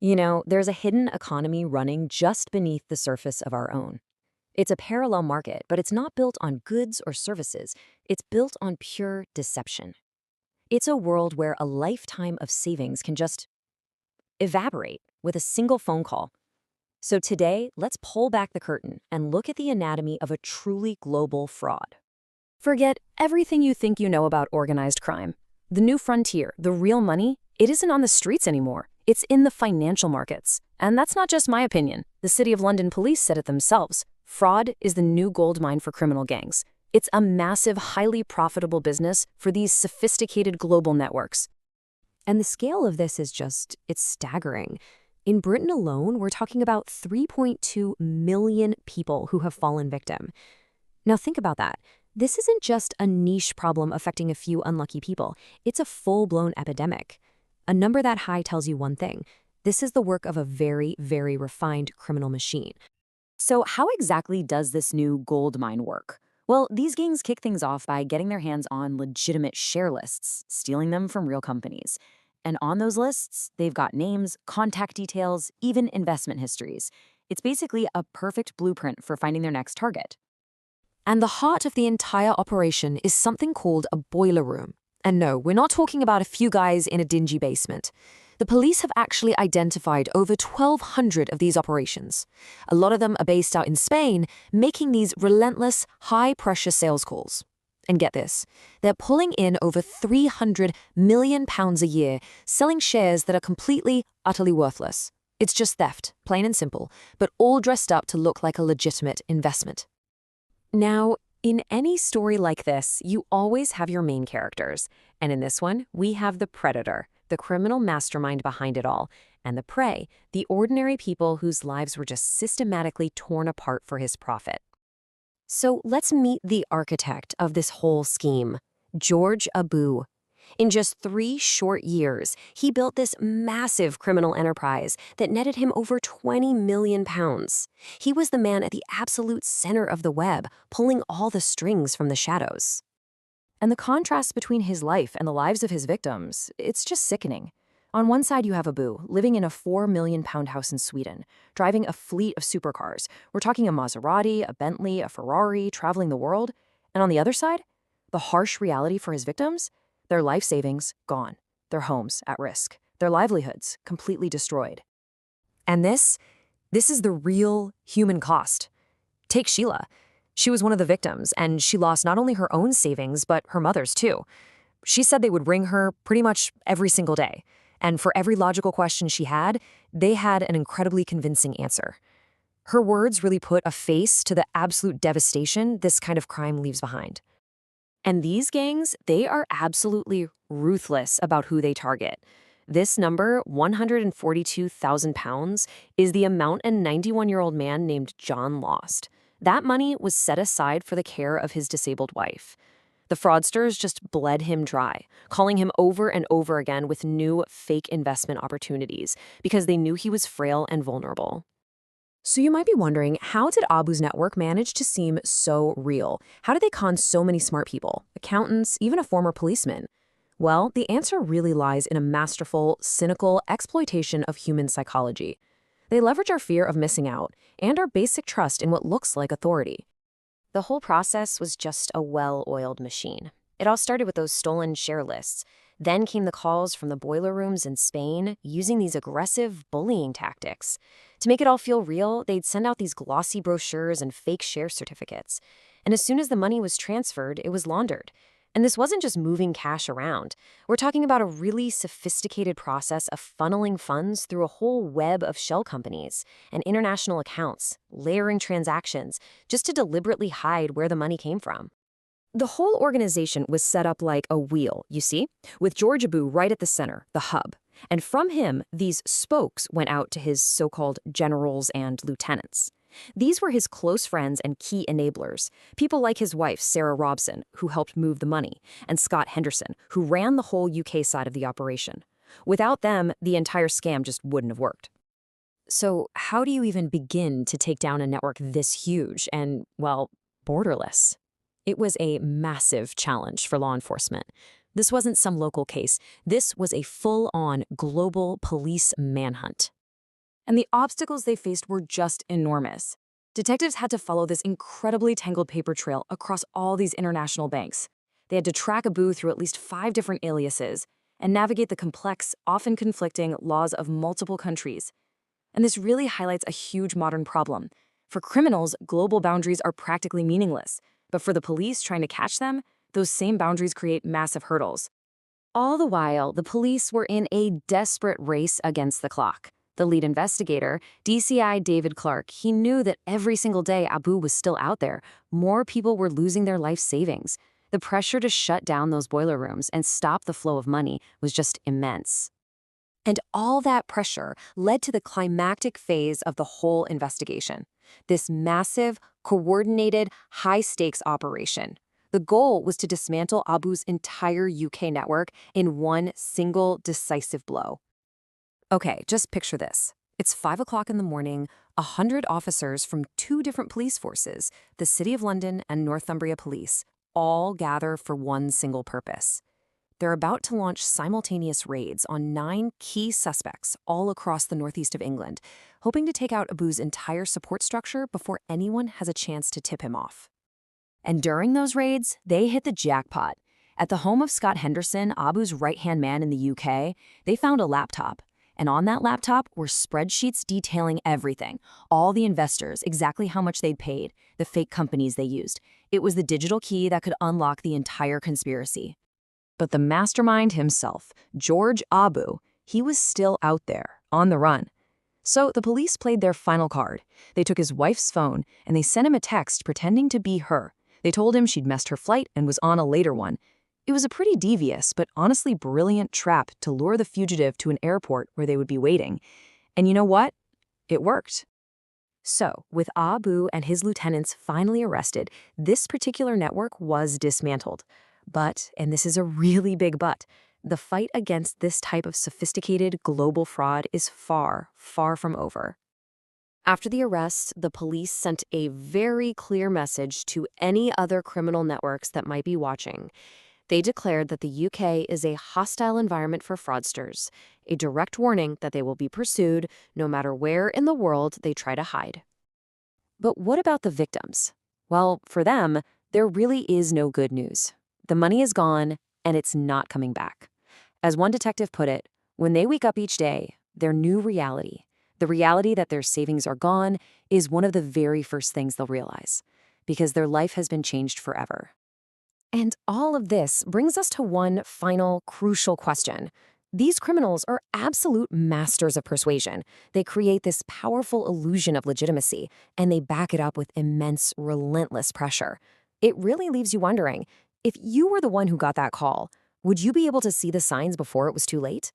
There's a hidden economy running just beneath the surface of our own. It's a parallel market, but it's not built on goods or services. It's built on pure deception. It's a world where a lifetime of savings can just evaporate with a single phone call. So today, let's pull back the curtain and look at the anatomy of a truly global fraud. Forget everything you think you know about organized crime. The new frontier, the real money, it isn't on the streets anymore. It's in the financial markets. And that's not just my opinion. The City of London police said it themselves. Fraud is the new gold mine for criminal gangs. It's a massive, highly profitable business for these sophisticated global networks. And the scale of this is it's staggering. In Britain alone, we're talking about 3.2 million people who have fallen victim. Now think about that. This isn't just a niche problem affecting a few unlucky people. It's a full-blown epidemic. A number that high tells you one thing. This is the work of a very, very refined criminal machine. So how exactly does this new gold mine work? Well, these gangs kick things off by getting their hands on legitimate share lists, stealing them from real companies. And on those lists, they've got names, contact details, even investment histories. It's basically a perfect blueprint for finding their next target. And the heart of the entire operation is something called a boiler room. And no, we're not talking about a few guys in a dingy basement. The police have actually identified over 1,200 of these operations. A lot of them are based out in Spain, making these relentless, high-pressure sales calls. And get this, they're pulling in over £300 million a year, selling shares that are completely, utterly worthless. It's just theft, plain and simple, but all dressed up to look like a legitimate investment. Now, in any story like this, you always have your main characters. And in this one, we have the predator, the criminal mastermind behind it all, and the prey, the ordinary people whose lives were just systematically torn apart for his profit. So let's meet the architect of this whole scheme, George Abu. In just 3 short years, he built this massive criminal enterprise that netted him over £20 million. He was the man at the absolute center of the web, pulling all the strings from the shadows. And the contrast between his life and the lives of his victims, it's just sickening. On one side, you have Abu, living in a £4 million house in Sweden, driving a fleet of supercars. We're talking a Maserati, a Bentley, a Ferrari, traveling the world. And on the other side, the harsh reality for his victims? Their life savings gone, their homes at risk, their livelihoods completely destroyed. And this is the real human cost. Take Sheila. She was one of the victims, and she lost not only her own savings, but her mother's too. She said they would ring her pretty much every single day. And for every logical question she had, they had an incredibly convincing answer. Her words really put a face to the absolute devastation this kind of crime leaves behind. And these gangs, they are absolutely ruthless about who they target. This number, £142,000, is the amount a 91-year-old man named John lost. That money was set aside for the care of his disabled wife. The fraudsters just bled him dry, calling him over and over again with new fake investment opportunities because they knew he was frail and vulnerable. So you might be wondering, how did Abu's network manage to seem so real? How did they con so many smart people, accountants, even a former policeman? Well, the answer really lies in a masterful, cynical exploitation of human psychology. They leverage our fear of missing out and our basic trust in what looks like authority. The whole process was just a well-oiled machine. It all started with those stolen share lists. Then came the calls from the boiler rooms in Spain using these aggressive bullying tactics. To make it all feel real, they'd send out these glossy brochures and fake share certificates. And as soon as the money was transferred, it was laundered. And this wasn't just moving cash around. We're talking about a really sophisticated process of funneling funds through a whole web of shell companies and international accounts, layering transactions, just to deliberately hide where the money came from. The whole organization was set up like a wheel, you see, with George Abu right at the center, the hub. And from him, these spokes went out to his so-called generals and lieutenants. These were his close friends and key enablers, people like his wife, Sarah Robson, who helped move the money, and Scott Henderson, who ran the whole UK side of the operation. Without them, the entire scam just wouldn't have worked. So how do you even begin to take down a network this huge and, well, borderless? It was a massive challenge for law enforcement. This wasn't some local case. This was a full-on global police manhunt. And the obstacles they faced were just enormous. Detectives had to follow this incredibly tangled paper trail across all these international banks. They had to track Abu through at least 5 different aliases and navigate the complex, often conflicting laws of multiple countries. And this really highlights a huge modern problem. For criminals, global boundaries are practically meaningless, but for the police trying to catch them, those same boundaries create massive hurdles. All the while, the police were in a desperate race against the clock. The lead investigator, DCI David Clark, he knew that every single day Abu was still out there, more people were losing their life savings. The pressure to shut down those boiler rooms and stop the flow of money was just immense. And all that pressure led to the climactic phase of the whole investigation. This massive, coordinated, high-stakes operation. The goal was to dismantle Abu's entire UK network in one single decisive blow. Okay, just picture this. It's 5 o'clock in the morning, 100 officers from 2 different police forces, the City of London and Northumbria Police, all gather for one single purpose. They're about to launch simultaneous raids on 9 key suspects all across the northeast of England, hoping to take out Abu's entire support structure before anyone has a chance to tip him off. And during those raids, they hit the jackpot. At the home of Scott Henderson, Abu's right-hand man in the UK, they found a laptop. And on that laptop were spreadsheets detailing everything, all the investors, exactly how much they'd paid, the fake companies they used. It was the digital key that could unlock the entire conspiracy. But the mastermind himself, George Abu, he was still out there, on the run. So the police played their final card. They took his wife's phone and they sent him a text pretending to be her. They told him she'd missed her flight and was on a later one. It was a pretty devious but honestly brilliant trap to lure the fugitive to an airport where they would be waiting. And you know what? It worked. So, with Abu and his lieutenants finally arrested, this particular network was dismantled. But, and this is a really big but, the fight against this type of sophisticated global fraud is far, far from over. After the arrest, the police sent a very clear message to any other criminal networks that might be watching. They declared that the UK is a hostile environment for fraudsters, a direct warning that they will be pursued no matter where in the world they try to hide. But what about the victims? Well, for them, there really is no good news. The money is gone, and it's not coming back. As one detective put it, when they wake up each day, their new reality, the reality that their savings are gone, is one of the very first things they'll realize, because their life has been changed forever. And all of this brings us to one final, crucial question. These criminals are absolute masters of persuasion. They create this powerful illusion of legitimacy, and they back it up with immense, relentless pressure. It really leaves you wondering, if you were the one who got that call, would you be able to see the signs before it was too late?